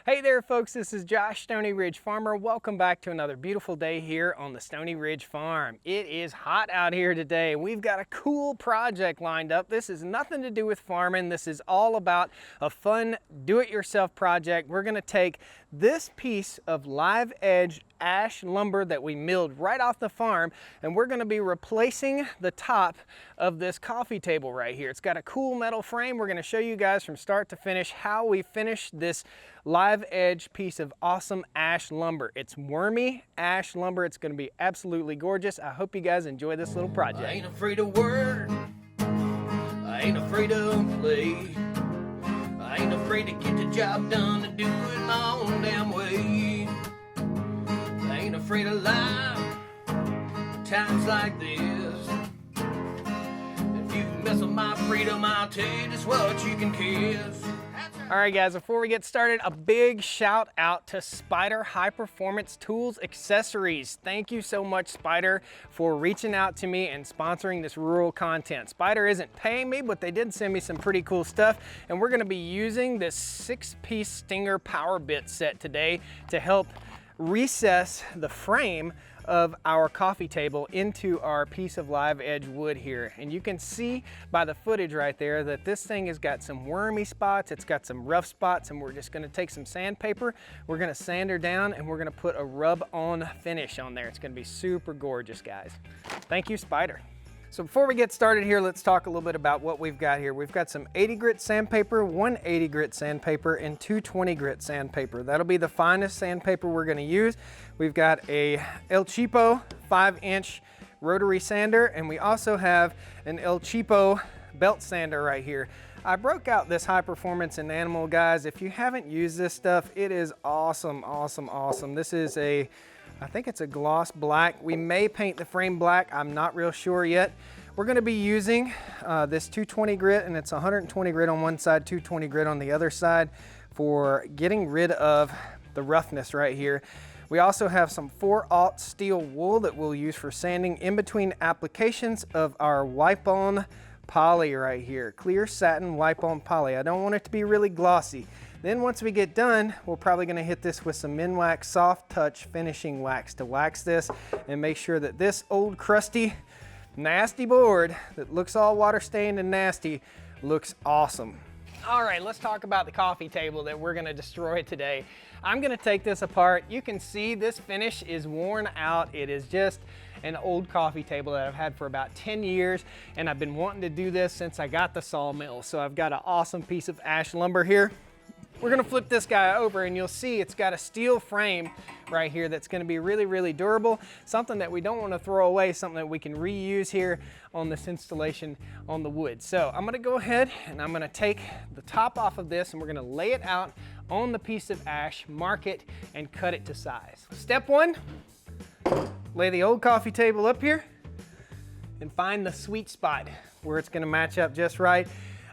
Hey there folks, this is Josh, Stoney Ridge Farmer. Welcome back to another beautiful day here on the Stoney Ridge Farm. It is hot out here today. We've got a cool project lined up. This is nothing to do with farming. This is all about a fun do-it-yourself project. We're gonna take this piece of live edge ash lumber that we milled right off the farm, and we're gonna be replacing the top of this coffee table right here. It's got a cool metal frame. We're gonna show you guys from start to finish how we finished this live edge piece of awesome ash lumber. It's wormy ash lumber. It's gonna be absolutely gorgeous. I hope you guys enjoy this little project. I ain't afraid of work, I ain't afraid of play, I ain't afraid to get the job done and do it my own damn way. I ain't afraid of life at times like this. If you mess with my freedom, I'll tell you just what you can kiss. All right guys, before we get started, a big shout out to Spider High Performance Tools Accessories. Thank you so much, Spider, for reaching out to me and sponsoring this rural content. Spider isn't paying me, but they did send me some pretty cool stuff, and we're gonna be using this 6-piece Stinger power bit set today to help recess the frame of our coffee table into our piece of live edge wood here. And you can see by the footage right there that this thing has got some wormy spots, it's got some rough spots, and we're just gonna take some sandpaper, we're gonna sand her down, and we're gonna put a rub-on finish on there. It's gonna be super gorgeous, guys. Thank you, Spider. So before we get started here, let's talk a little bit about what we've got here. We've got some 80 grit sandpaper, 180 grit sandpaper, and 220 grit sandpaper. That'll be the finest sandpaper we're gonna use. We've got a El Cheapo 5-inch rotary sander, and we also have an El Cheapo belt sander right here. I broke out this high performance enamel, guys. If you haven't used this stuff, it is awesome, awesome, awesome. This is I think it's a gloss black. We may paint the frame black. I'm not real sure yet. We're gonna be using this 220 grit, and it's 120 grit on one side, 220 grit on the other side for getting rid of the roughness right here. We also have some 4/0 steel wool that we'll use for sanding in between applications of our wipe-on poly right here. Clear satin wipe-on poly. I don't want it to be really glossy. Then once we get done, we're probably gonna hit this with some Minwax Soft Touch finishing wax to wax this and make sure that this old crusty, nasty board that looks all water stained and nasty looks awesome. All right, let's talk about the coffee table that we're gonna destroy today. I'm gonna take this apart. You can see this finish is worn out. It is just an old coffee table that I've had for about 10 years, and I've been wanting to do this since I got the sawmill. So I've got an awesome piece of ash lumber here. We're gonna flip this guy over, and you'll see it's got a steel frame right here that's gonna be really, really durable, something that we don't wanna throw away, something that we can reuse here on this installation on the wood. So I'm gonna go ahead and I'm gonna take the top off of this, and we're gonna lay it out on the piece of ash, mark it, and cut it to size. Step one, lay the old coffee table up here and find the sweet spot where it's gonna match up just right.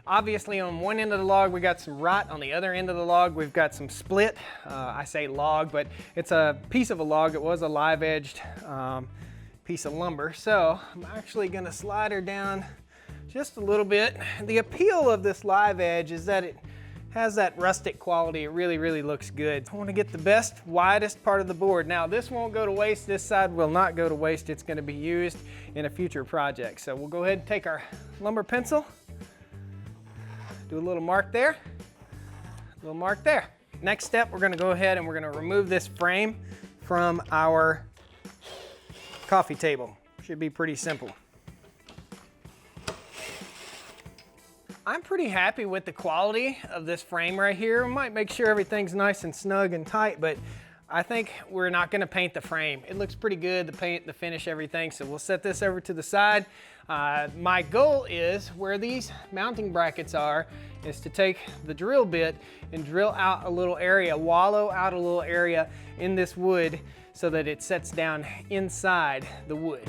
Obviously on one end of the log we got some rot, on the other end of the log we've got some split. I say log, but it's a piece of a log. It was a live edged piece of lumber. So I'm actually gonna slide her down just a little bit. The appeal of this live edge is that it has that rustic quality. It really, really looks good. I wanna get the best, widest part of the board. Now this won't go to waste. This side will not go to waste. It's gonna be used in a future project. So we'll go ahead and take our lumber pencil, do a little mark there, a little mark there. Next step, we're gonna go ahead and we're gonna remove this frame from our coffee table. Should be pretty simple. I'm pretty happy with the quality of this frame right here. We might make sure everything's nice and snug and tight, but I think we're not gonna paint the frame. It looks pretty good, the paint, the finish, everything, so we'll set this over to the side. My goal is, where these mounting brackets are, is to take the drill bit and drill out a little area, wallow out a little area in this wood so that it sets down inside the wood.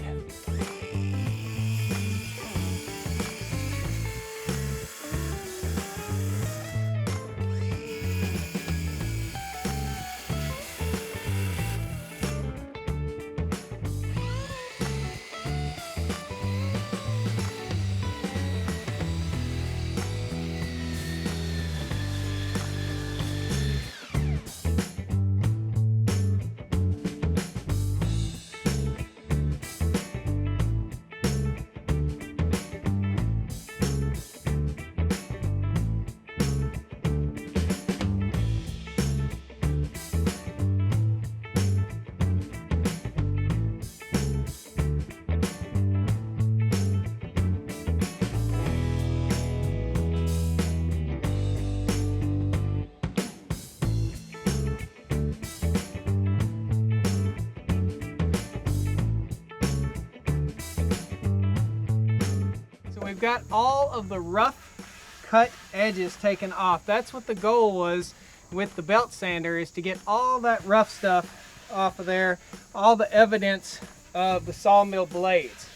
we've got all of the rough cut edges taken off. That's what the goal was with the belt sander, is to get all that rough stuff off of there, all the evidence of the sawmill blades.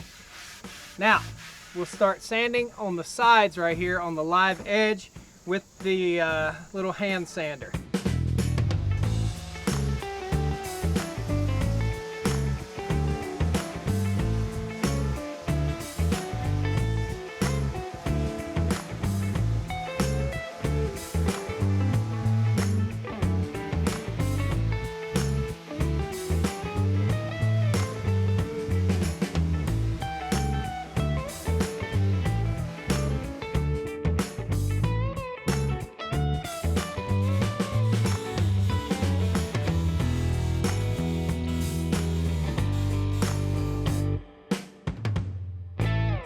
Now, we'll start sanding on the sides right here on the live edge with the little hand sander.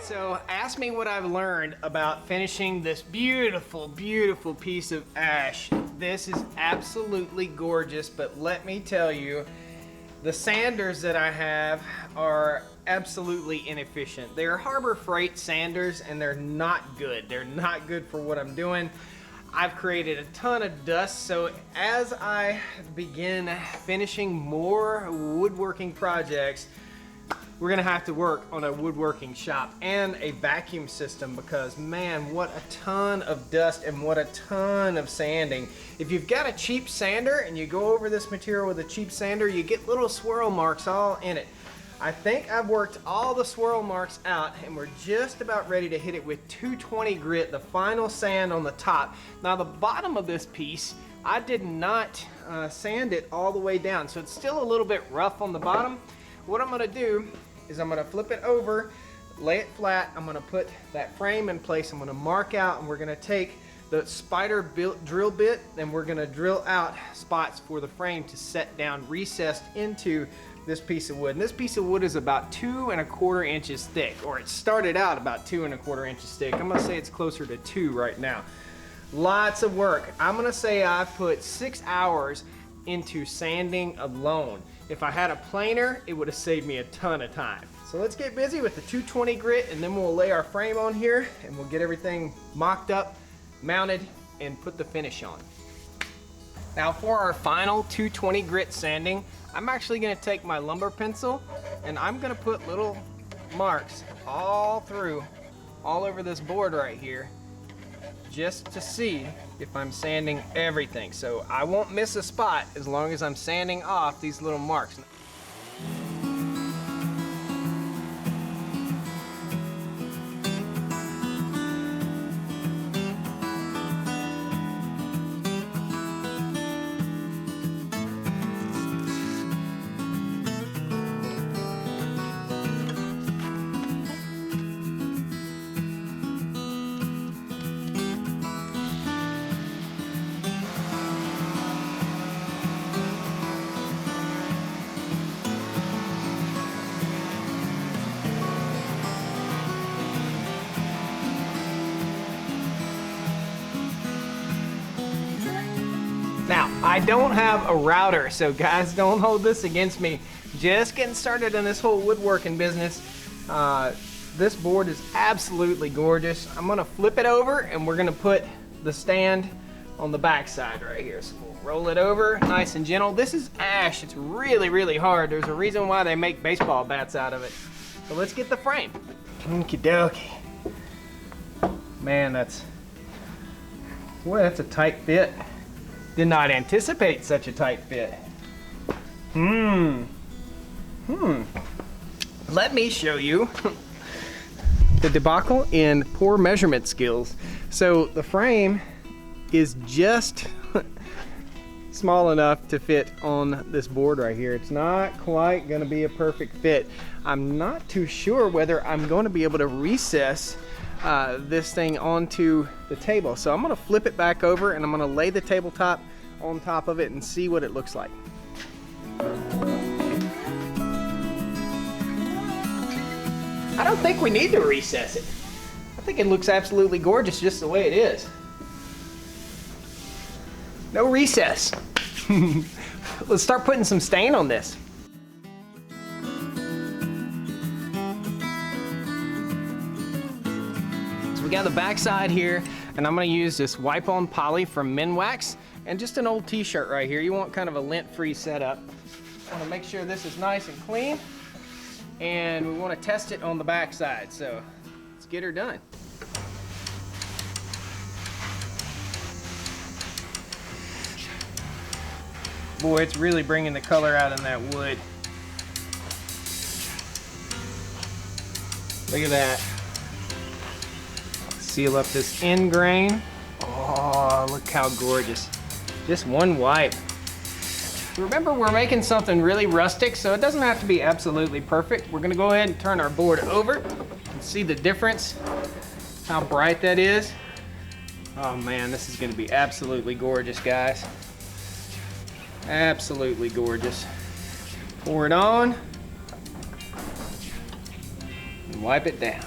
So ask me what I've learned about finishing this beautiful, beautiful piece of ash. This is absolutely gorgeous, but let me tell you, the sanders that I have are absolutely inefficient. They're Harbor Freight sanders and they're not good. They're not good for what I'm doing. I've created a ton of dust, so as I begin finishing more woodworking projects, we're gonna have to work on a woodworking shop and a vacuum system, because man, what a ton of dust and what a ton of sanding. If you've got a cheap sander and you go over this material with a cheap sander, you get little swirl marks all in it. I think I've worked all the swirl marks out and we're just about ready to hit it with 220 grit, the final sand on the top. Now the bottom of this piece, I did not sand it all the way down, so it's still a little bit rough on the bottom. What I'm gonna do is I'm gonna flip it over, lay it flat, I'm gonna put that frame in place, I'm gonna mark out, and we're gonna take the spider drill bit and we're gonna drill out spots for the frame to set down recessed into this piece of wood. And this piece of wood is about 2 1/4 inches thick, or it started out about 2 1/4 inches thick. I'm gonna say it's closer to 2 right now. Lots of work. I'm gonna say I put 6 hours into sanding alone. If I had a planer, it would have saved me a ton of time. So let's get busy with the 220 grit, and then we'll lay our frame on here and we'll get everything mocked up, mounted, and put the finish on. Now for our final 220 grit sanding, I'm actually gonna take my lumber pencil and I'm gonna put little marks all over this board right here, just to see if I'm sanding everything. So I won't miss a spot as long as I'm sanding off these little marks. Now, I don't have a router, so guys, don't hold this against me. Just getting started in this whole woodworking business. This board is absolutely gorgeous. I'm gonna flip it over and we're gonna put the stand on the back side right here. So we'll roll it over, nice and gentle. This is ash, it's really, really hard. There's a reason why they make baseball bats out of it. So let's get the frame. Okie dokie. Man, that's a tight fit. Did not anticipate such a tight fit. Let me show you the debacle in poor measurement skills. So the frame is just small enough to fit on this board right here. It's not quite gonna be a perfect fit. I'm not too sure whether I'm gonna be able to recess this thing onto the table. So I'm gonna flip it back over and I'm gonna lay the tabletop on top of it and see what it looks like. I don't think we need to recess it. I think it looks absolutely gorgeous just the way it is. No recess. Let's start putting some stain on this. We got the backside here, and I'm gonna use this wipe on poly from Minwax and just an old t-shirt right here. You want kind of a lint-free setup. Want to make sure this is nice and clean, and we want to test it on the backside. So let's get her done. Boy, it's really bringing the color out in that wood. Look at that. Seal up this end grain. Oh, look how gorgeous. Just one wipe. Remember, we're making something really rustic, so it doesn't have to be absolutely perfect. We're gonna go ahead and turn our board over and see the difference, how bright that is. Oh man, this is gonna be absolutely gorgeous, guys. Absolutely gorgeous. Pour it on and wipe it down.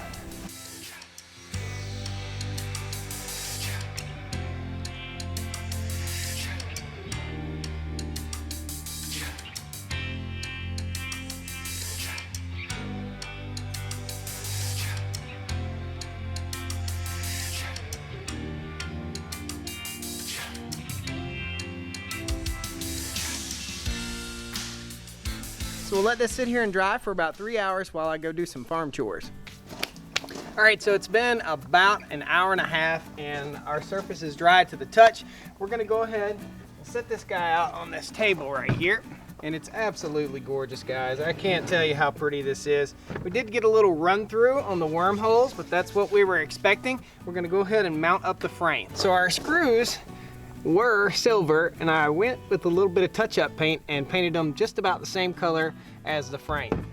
So we'll let this sit here and dry for about 3 hours while I go do some farm chores. All right, so it's been about an hour and a half and our surface is dry to the touch. We're gonna go ahead and set this guy out on this table right here. And it's absolutely gorgeous, guys. I can't tell you how pretty this is. We did get a little run through on the wormholes, but that's what we were expecting. We're gonna go ahead and mount up the frame. So our screws were silver, and I went with a little bit of touch-up paint and painted them just about the same color as the frame.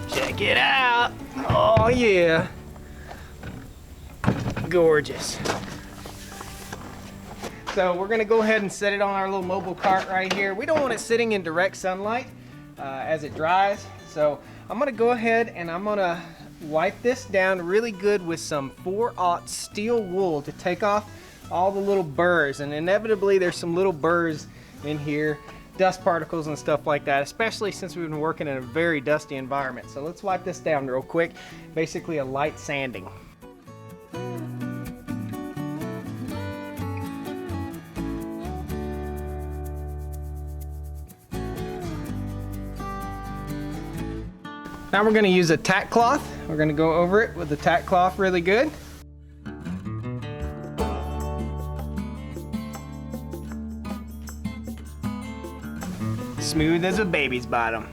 Check it out. Oh yeah. Gorgeous. So we're gonna go ahead and set it on our little mobile cart right here. We don't want it sitting in direct sunlight as it dries. So I'm gonna go ahead and I'm gonna wipe this down really good with some 4/0 steel wool to take off all the little burrs. And inevitably there's some little burrs in here, dust particles and stuff like that, especially since we've been working in a very dusty environment. So let's wipe this down real quick. Basically a light sanding. Now we're gonna use a tack cloth. We're gonna go over it with the tack cloth really good. Smooth as a baby's bottom.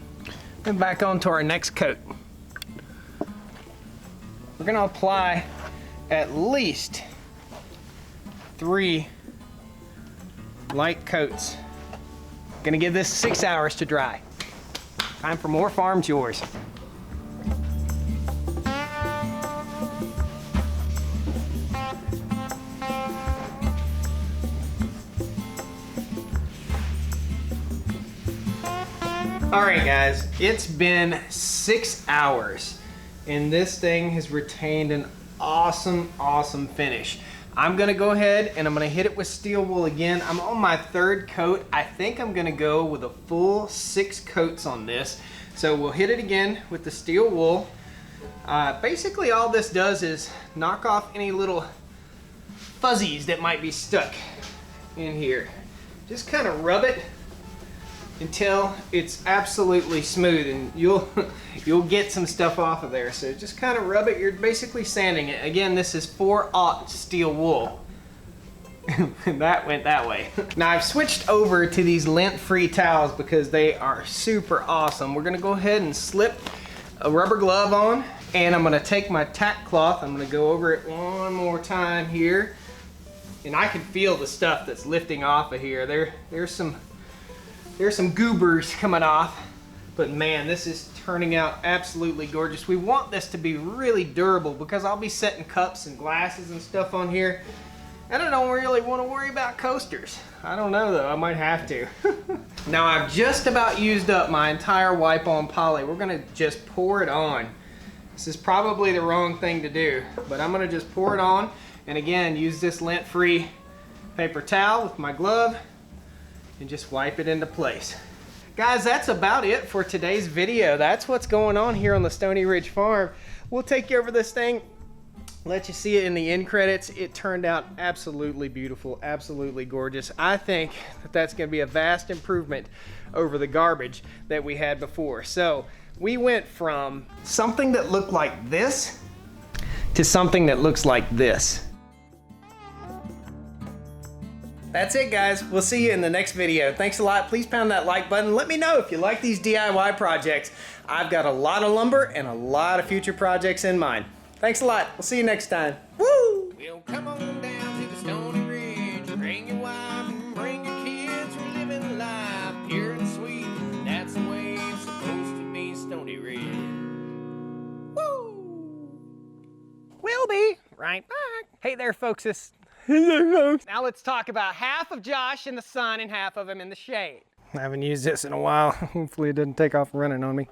And back on to our next coat. We're gonna apply at least 3 light coats. Gonna give this 6 hours to dry. Time for more farm chores. All right, guys, it's been 6 hours and this thing has retained an awesome, awesome finish. I'm gonna go ahead and I'm gonna hit it with steel wool again. I'm on my 3rd coat. I think I'm gonna go with a full 6 coats on this. So we'll hit it again with the steel wool. Basically all this does is knock off any little fuzzies that might be stuck in here. Just kind of rub it until it's absolutely smooth, and you'll get some stuff off of there. So just kind of rub it. You're basically sanding it. Again, this is 4/0 steel wool. That went that way. Now I've switched over to these lint-free towels because they are super awesome. We're gonna go ahead and slip a rubber glove on, and I'm gonna take my tack cloth. I'm gonna go over it one more time here, and I can feel the stuff that's lifting off of here. There's some goobers coming off, but man, this is turning out absolutely gorgeous. We want this to be really durable because I'll be setting cups and glasses and stuff on here, and I don't really want to worry about coasters. I don't know though, I might have to. Now I've just about used up my entire wipe on poly. We're gonna just pour it on. This is probably the wrong thing to do, but I'm gonna just pour it on, And again, use this lint-free paper towel with my glove and just wipe it into place. Guys, that's about it for today's video. That's what's going on here on the Stoney Ridge Farm. We'll take you over this thing, let you see it in the end credits. It turned out absolutely beautiful, absolutely gorgeous. I think that that's gonna be a vast improvement over the garbage that we had before. So we went from something that looked like this to something that looks like this. That's it, guys. We'll see you in the next video. Thanks a lot. Please pound that like button. Let me know if you like these DIY projects. I've got a lot of lumber and a lot of future projects in mind. Thanks a lot. We'll see you next time. Woo! Well, come on down to the Stoney Ridge. Bring your wife and bring your kids. We're living life pure and sweet. That's the way it's supposed to be, Stoney Ridge. Woo! We'll be right back. Hey there, folks. Now let's talk about half of Josh in the sun and half of him in the shade. I haven't used this in a while. Hopefully it doesn't take off running on me.